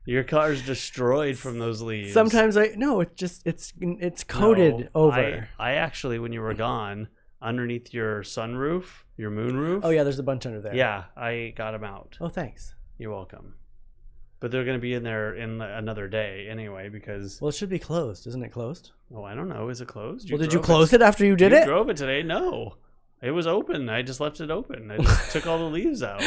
Your car's destroyed from those leaves. Sometimes it's coated over. I actually, when you were gone, underneath your sunroof, your moonroof. Oh yeah, there's a bunch under there. Yeah, I got them out. Oh, thanks. You're welcome. But they're going to be in there in another day anyway because... Well, it should be closed. Isn't it closed? Oh, I don't know. Is it closed? Well, did you close it after you did it? You drove it today? No. It was open. I just left it open. I just took all the leaves out.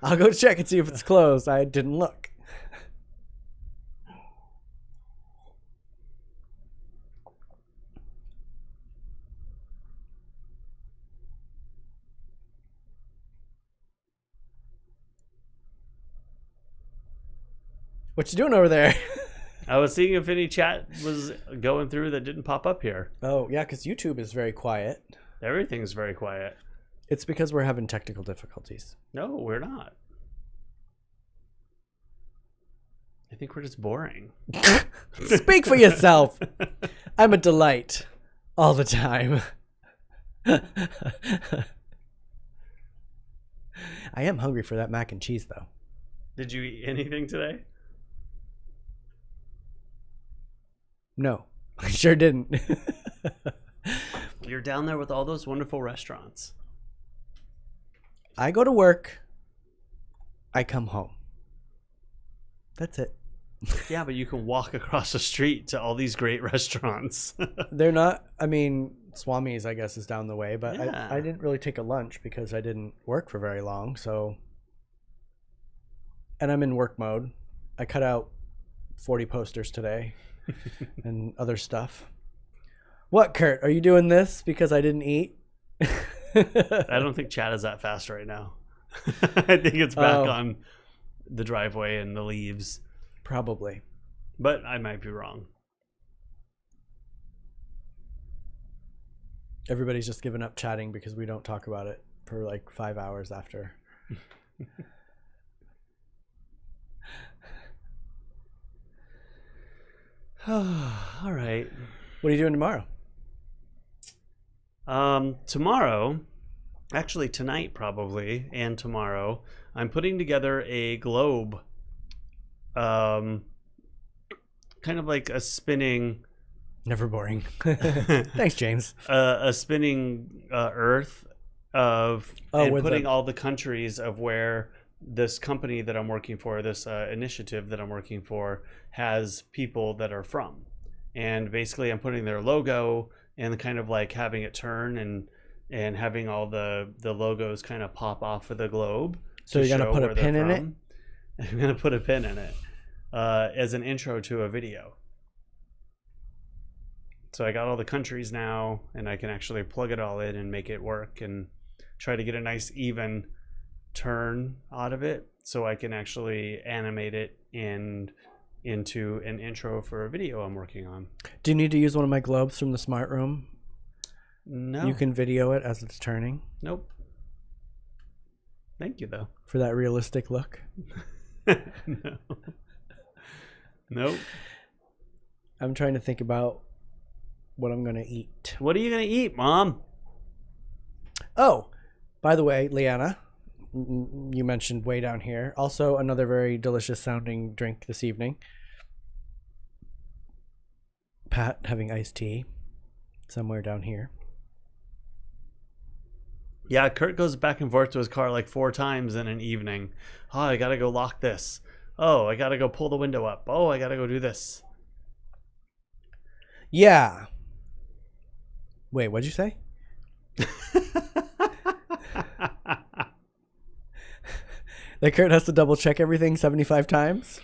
I'll go check and see if it's closed. I didn't look. What you doing over there? I was seeing if any chat was going through that didn't pop up here. Oh, yeah, because YouTube is very quiet. Everything's very quiet. It's because we're having technical difficulties. No, we're not. I think we're just boring. Speak for yourself. I'm a delight all the time. I am hungry for that mac and cheese, though. Did you eat anything today? No, I sure didn't. You're down there with all those wonderful restaurants. I go to work. I come home. That's it. Yeah, but you can walk across the street to all these great restaurants. They're not, I mean, Swami's, I guess, is down the way, but Yeah. I didn't really take a lunch because I didn't work for very long, so. And I'm in work mode. I cut out 40 posters today and other stuff. What, Kurt? Are you doing this because I didn't eat? I don't think chat is that fast right now. I think it's back on the driveway and the leaves. Probably. But I might be wrong. Everybody's just given up chatting because we don't talk about it for like 5 hours after. All right. What are you doing tomorrow? Tomorrow, actually tonight probably, and tomorrow, I'm putting together a globe. Kind of like a spinning. Never boring. Thanks, James. A spinning Earth of and putting all the countries of where this company that I'm working for, this initiative that I'm working for, has people that are from. And basically I'm putting their logo and kind of like having it turn and having all the logos kind of pop off of the globe. So you're going to put a pin in it? I'm going to put a pin in it as an intro to a video. So I got all the countries now, and I can actually plug it all in and make it work and try to get a nice even turn out of it so I can actually animate it into an intro for a video I'm working on. Do you need to use one of my globes from the smart room? No. You can video it as it's turning? Nope. Thank you, though. For that realistic look? No. Nope. I'm trying to think about what I'm going to eat. What are you going to eat, Mom? Oh, by the way, Leanna, you mentioned way down here. Also, another very delicious sounding drink this evening. Pat having iced tea somewhere down here. Yeah, Kurt goes back and forth to his car like 4 times in an evening. Oh, I got to go lock this. Oh, I got to go pull the window up. Oh, I got to go do this. Yeah. Wait, what'd you say? That Kurt has to double check everything 75 times?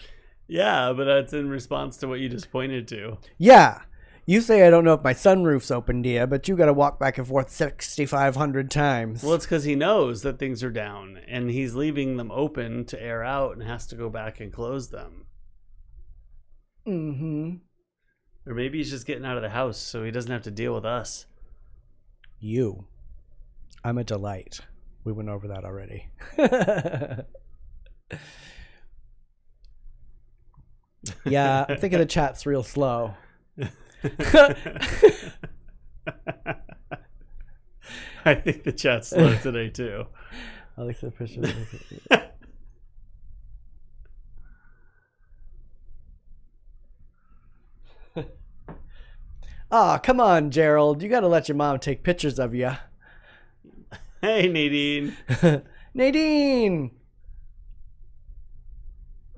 Yeah, but that's in response to what you just pointed to. Yeah. You say I don't know if my sunroof's open, dear, but you got to walk back and forth 6,500 times. Well, it's because he knows that things are down, and he's leaving them open to air out and has to go back and close them. Mm-hmm. Or maybe he's just getting out of the house so he doesn't have to deal with us. You. I'm a delight. We went over that already. Yeah, I'm thinking the chat's real slow. I think the chat's slow today too. I like the picture. Aw, come on, Gerald. You got to let your mom take pictures of you. Hey, Nadine. Nadine!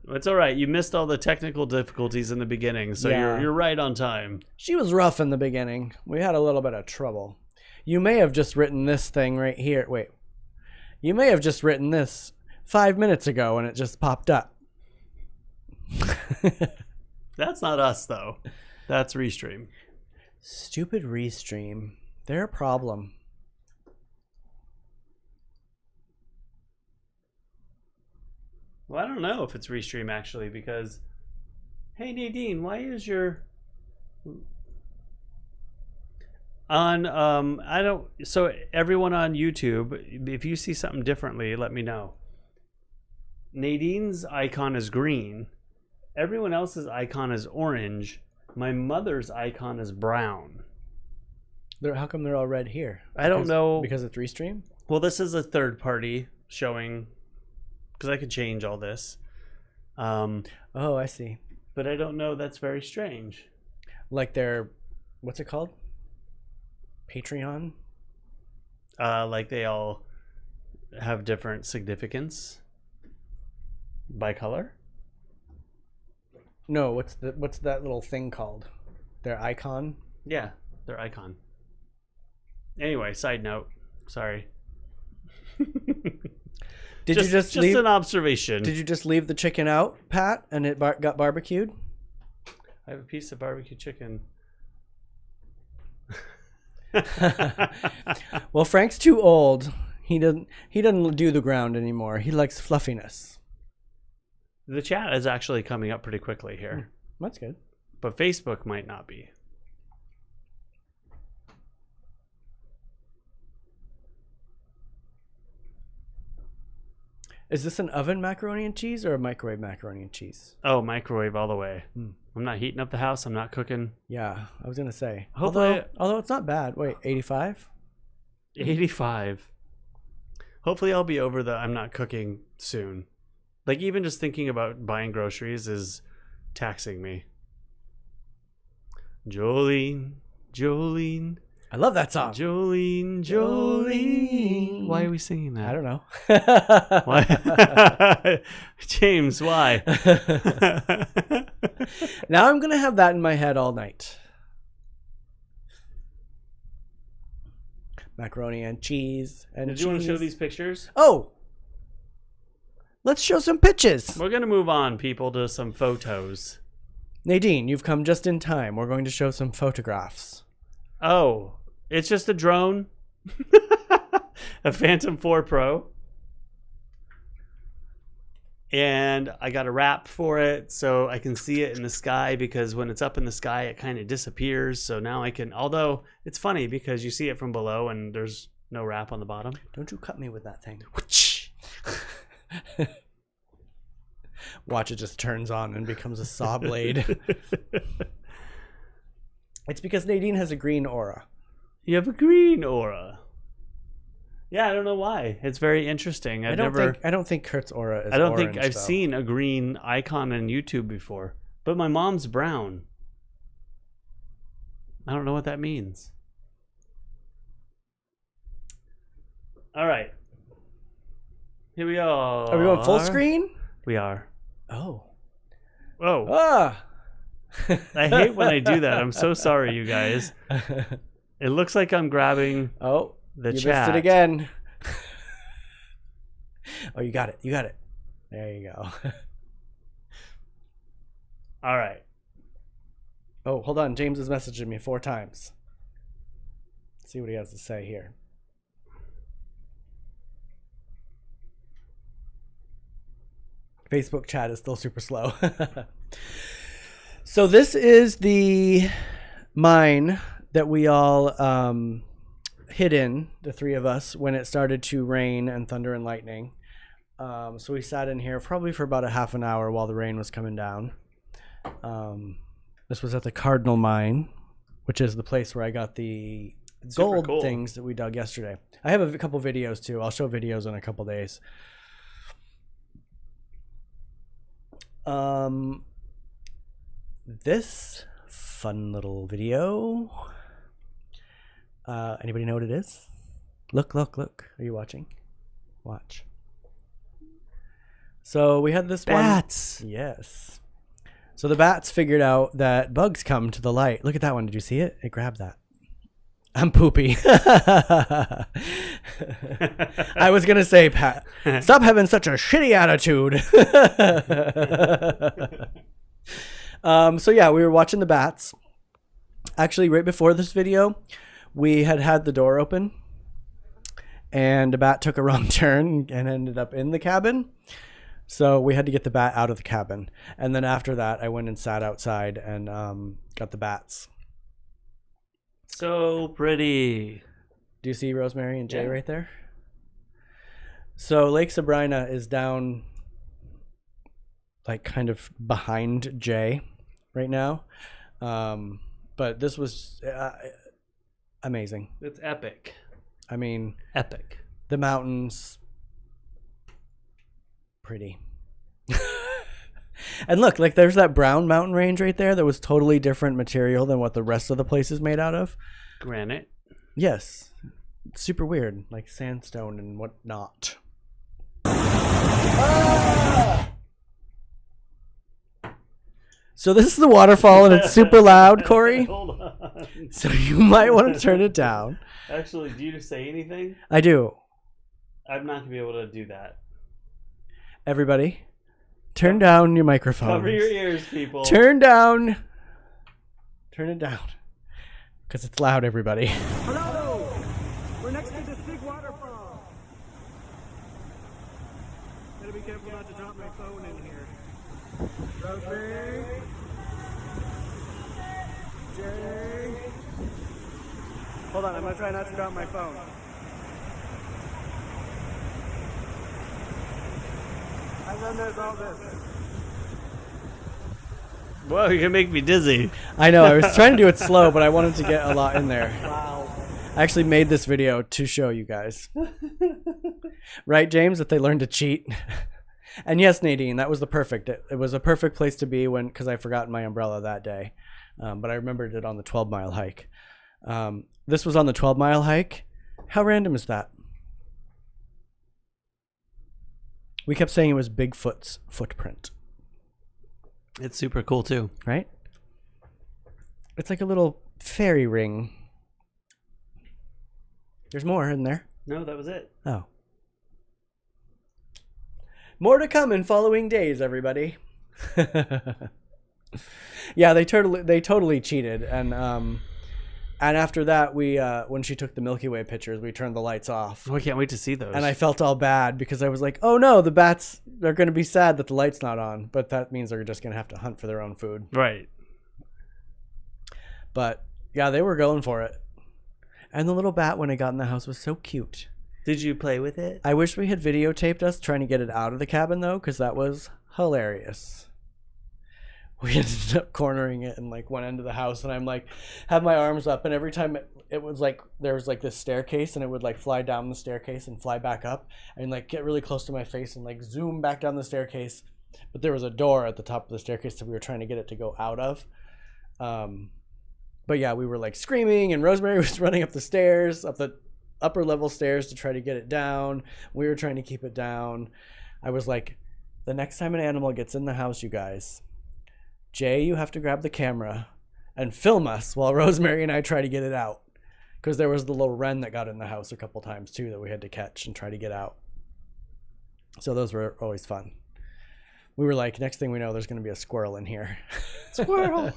It's all right. You missed all the technical difficulties in the beginning, so Yeah. you're right on time. She was rough in the beginning. We had a little bit of trouble. You may have just written this thing right here. Wait. You may have just written this 5 minutes ago and it just popped up. That's not us, though. That's Restream. Stupid Restream. They're a problem. Well, I don't know if it's Restream, actually, because Hey Nadine, why is your on I don't so everyone on YouTube, if you see something differently, let me know. Nadine's icon is green. Everyone else's icon is orange. My mother's icon is brown. How come they're all red here? I don't know. Because it's Restream? Well, this is a third party showing, because I could change all this. Oh, I see. But I don't know. That's very strange. Like their, what's it called? Patreon? Like they all have different significance by color. No, what's that little thing called? Their icon? Yeah, their icon. Anyway, side note. Sorry. Did you just leave an observation? Did you just leave the chicken out, Pat, and it got barbecued? I have a piece of barbecue chicken. Well, Frank's too old. He doesn't do the ground anymore. He likes fluffiness. The chat is actually coming up pretty quickly here. That's good. But Facebook might not be. Is this an oven macaroni and cheese or a microwave macaroni and cheese? Oh, microwave all the way. I'm not heating up the house. I'm not cooking. Yeah, I was going to say. Hopefully, although it's not bad. Wait, 85? 85. Hopefully I'll be over the I'm not cooking soon. Like even just thinking about buying groceries is taxing me. Jolene, Jolene. I love that song. Jolene, Jolene. Why are we singing that? I don't know. Why? James, why? Now I'm going to have that in my head all night. Macaroni and cheese and Did you want to show these pictures? Oh! Let's show some pictures. We're going to move on, people, to some photos. Nadine, you've come just in time. We're going to show some photographs. Oh, it's just a drone. A Phantom 4 Pro. And I got a wrap for it so I can see it in the sky, because when it's up in the sky, it kind of disappears. So now I can, although it's funny because you see it from below and there's no wrap on the bottom. Don't you cut me with that thing. Watch, it just turns on and becomes a saw blade. It's because Nadine has a green aura. You have a green aura. Yeah, I don't know why. It's very interesting. I don't think Kurt's aura is I don't orange, think I've though. seen a green icon on YouTube before. But my mom's brown. I don't know what that means. All right. Here we are. Are we going full screen? We are. Oh. Whoa. Ah. I hate when I do that. I'm so sorry, you guys. It looks like I'm grabbing the chat. You missed it again. Oh, you got it. You got it. There you go. All right. Oh, hold on. James is messaging me 4 times. Let's see what he has to say here. Facebook chat is still super slow. So this is the mine that we all hid in, the 3 of us, when it started to rain and thunder and lightning. So we sat in here probably for about a half an hour while the rain was coming down. This was at the Cardinal Mine, which is the place where I got the gold things that we dug yesterday. I have a couple videos too. I'll show videos in a couple days. This fun little video. Anybody know what it is? Look. Are you watching? Watch. So we had this bats. One. Yes. So the bats figured out that bugs come to the light. Look at that one. Did you see it? It grabbed that. I'm poopy. I was going to say, Pat, stop having such a shitty attitude. So yeah, we were watching the bats. Actually, right before this video, we had the door open, and a bat took a wrong turn and ended up in the cabin. So we had to get the bat out of the cabin. And then after that, I went and sat outside and got the bats. So pretty. Do you see Rosemary and Jay Yeah. right there? So Lake Sabrina is down like kind of behind Jay right now. But this was amazing. It's epic. I mean, Epic. the mountains, pretty. And look, like there's that brown mountain range right there that was totally different material than what the rest of the place is made out of. Granite. Yes. Super weird, like sandstone and whatnot. So this is the waterfall and it's super loud, Cory. Hold on. So you might want to turn it down. Actually, do you say anything? I do. I'm not going to be able to do that. Everybody, turn down your microphones. Cover your ears, people. Turn down. Turn it down. Because it's loud, everybody. Hello! We're next to this big waterfall. Gotta be careful not to drop my phone in here. Rosemary? Jay? Hold on, I'm gonna try not to drop my phone. And then there's all this. Whoa, you're going to make me dizzy. I know, I was trying to do it slow, but I wanted to get a lot in there. Wow. I actually made this video to show you guys. Right, James, that they learned to cheat? And yes, Nadine, that was the perfect. It was a perfect place to be because I forgot my umbrella that day. But I remembered it on the 12-mile hike. This was on the 12-mile hike. How random is that? We kept saying it was Bigfoot's footprint, It's super cool, too. right? It's like a little fairy ring. There's more in there. No, that was it. Oh. More to come in following days, everybody. Yeah, they totally cheated, and after that, we when she took the Milky Way pictures, we turned the lights off, Oh, I can't wait to see those. and I felt all bad because I was like, oh no, the bats are going to be sad that the light's not on, but that means they're just going to have to hunt for their own food. Right. But yeah, they were going for it, and the little bat when it got in the house was so cute. Did you play with it? I wish we had videotaped us trying to get it out of the cabin, though, because that was hilarious. We ended up cornering it in like one end of the house, and I'm like, have my arms up, and every time it was like there was like this staircase, and it would like fly down the staircase and fly back up, and like get really close to my face and like zoom back down the staircase. But there was a door at the top of the staircase that we were trying to get it to go out of. But yeah, we were like screaming, and Rosemary was running up the stairs, up the upper level stairs to try to get it down. We were trying to keep it down. I was like, the next time an animal gets in the house, you guys, Jay, you have to grab the camera and film us while Rosemary and I try to get it out. Because there was the little wren that got in the house a couple times too that we had to catch and try to get out. So those were always fun. We were like, next thing we know, there's going to be a squirrel in here. Squirrel.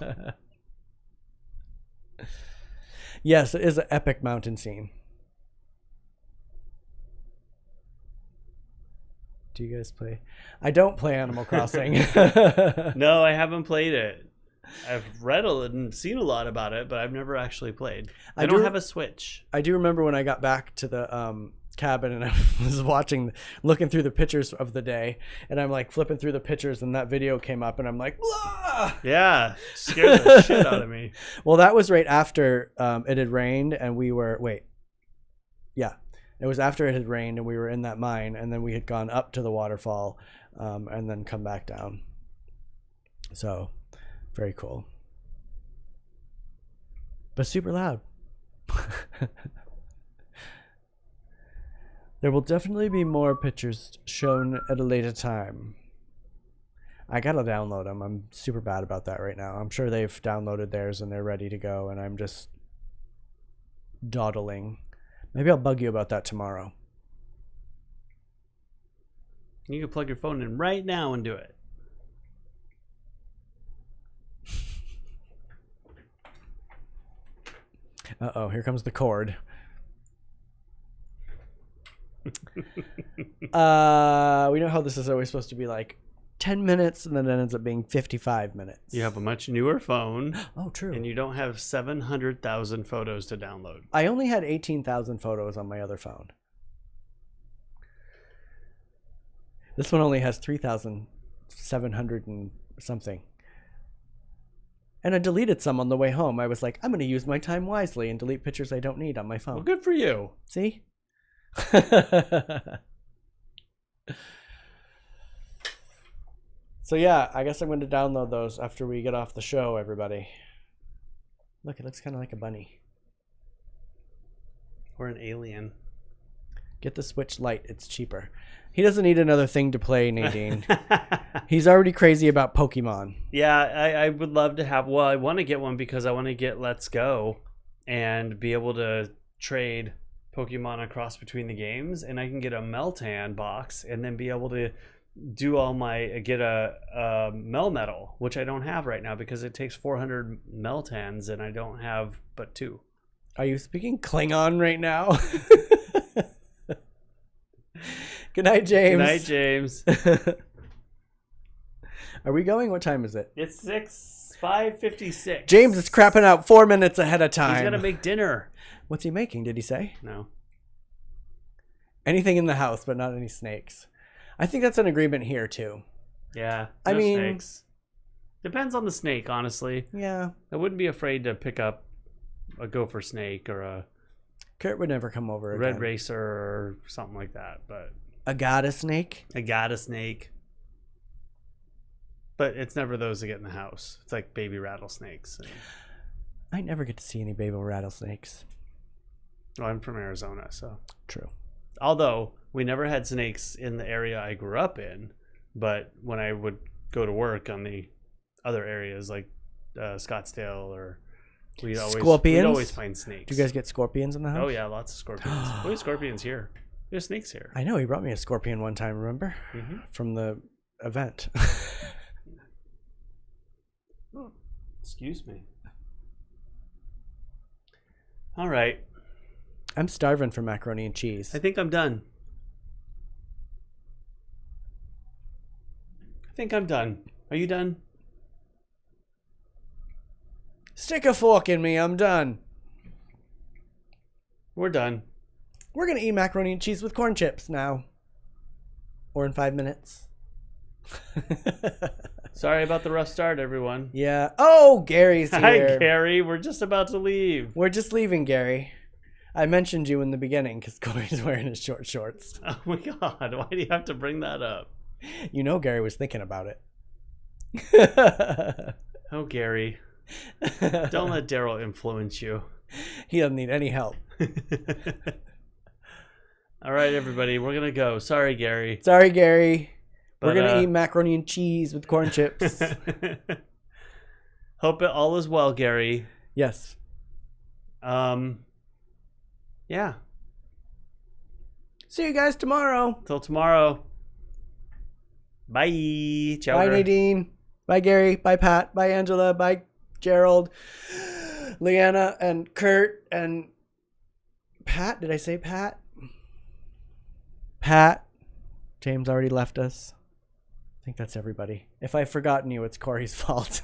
Yes, it is an epic mountain scene. Do you guys play? I don't play Animal Crossing. No, I haven't played it. I've read and seen a lot about it, but I've never actually played. I don't have a Switch. I do remember when I got back to the cabin and I was looking through the pictures of the day, and I'm like flipping through the pictures, and that video came up, and I'm like, blah! Yeah, scared the shit out of me. Well, that was right after it had rained, and we were it was after it had rained, and we were in that mine, and then we had gone up to the waterfall, and then come back down. So, very cool, but super loud. There will definitely be more pictures shown at a later time. I gotta download them. I'm super bad about that right now. I'm sure they've downloaded theirs and they're ready to go, and I'm just dawdling. Maybe I'll bug you about that tomorrow. You can plug your phone in right now and do it. Uh-oh, here comes the cord. We know how this is always supposed to be like 10 minutes, and then it ends up being 55 minutes. You have a much newer phone. Oh, true. And you don't have 700,000 photos to download. I only had 18,000 photos on my other phone. This one only has 3,700 and something. And I deleted some on the way home. I was like, I'm going to use my time wisely and delete pictures I don't need on my phone. Well, good for you. See? So yeah, I guess I'm going to download those after we get off the show, everybody. Look, it looks kind of like a bunny. Or an alien. Get the Switch Lite. It's cheaper. He doesn't need another thing to play, Nadine. He's already crazy about Pokemon. Yeah, I would love to have... Well, I want to get one because I want to get Let's Go and be able to trade Pokemon across between the games. And I can get a Meltan box and then be able to do all my... Get a Melmetal, which I don't have right now because it takes 400 Meltans and I don't have but 2. Are you speaking Klingon right now? Good night, James. Good night, James. Are we going? What time is it? It's 5:56. James is crapping out 4 minutes ahead of time. He's gonna make dinner. What's he making? Did he say? No. Anything in the house, but not any snakes. I think that's an agreement here too. Yeah. I mean, snakes. Depends on the snake, honestly. Yeah. I wouldn't be afraid to pick up a gopher snake or a Kurt would never come over red again. racer or something like that, but Agata snake? I got a snake. But it's never those that get in the house. It's like baby rattlesnakes. And... I never get to see any baby rattlesnakes. Well, I'm from Arizona, so. True. Although we never had snakes in the area I grew up in, but when I would go to work on the other areas like Scottsdale or we'd always find snakes. Do you guys get scorpions in the house? Oh yeah, lots of scorpions. We have scorpions here. We have snakes here. I know, he brought me a scorpion one time, remember? Mm-hmm. From the event. Oh, excuse me. All right. I'm starving for macaroni and cheese. I think I'm done. Are you done? Stick a fork in me, I'm done. We're done. We're going to eat macaroni and cheese with corn chips now. Or in 5 minutes. Sorry about the rough start, everyone. Yeah. Oh, Gary's here. Hi, Gary. We're just about to leave. We're just leaving, Gary. I mentioned you in the beginning because Cory's wearing his short shorts. Oh my God. Why do you have to bring that up? You know Gary was thinking about it. Oh, Gary. Don't let Derrol influence you. He doesn't need any help. All right, everybody. We're going to go. Sorry, Gary. Sorry, Gary. But, we're going to eat macaroni and cheese with corn chips. Hope it all is well, Gary. Yes. Yeah. See you guys tomorrow. Till tomorrow. Bye. Ciao. Bye, Nadine. Bye, Gary. Bye, Pat. Bye, Angela. Bye, Gerald. Leanna and Kurt and Pat. Did I say Pat? Pat. James already left us. I think that's everybody. If I've forgotten you, it's Cory's fault.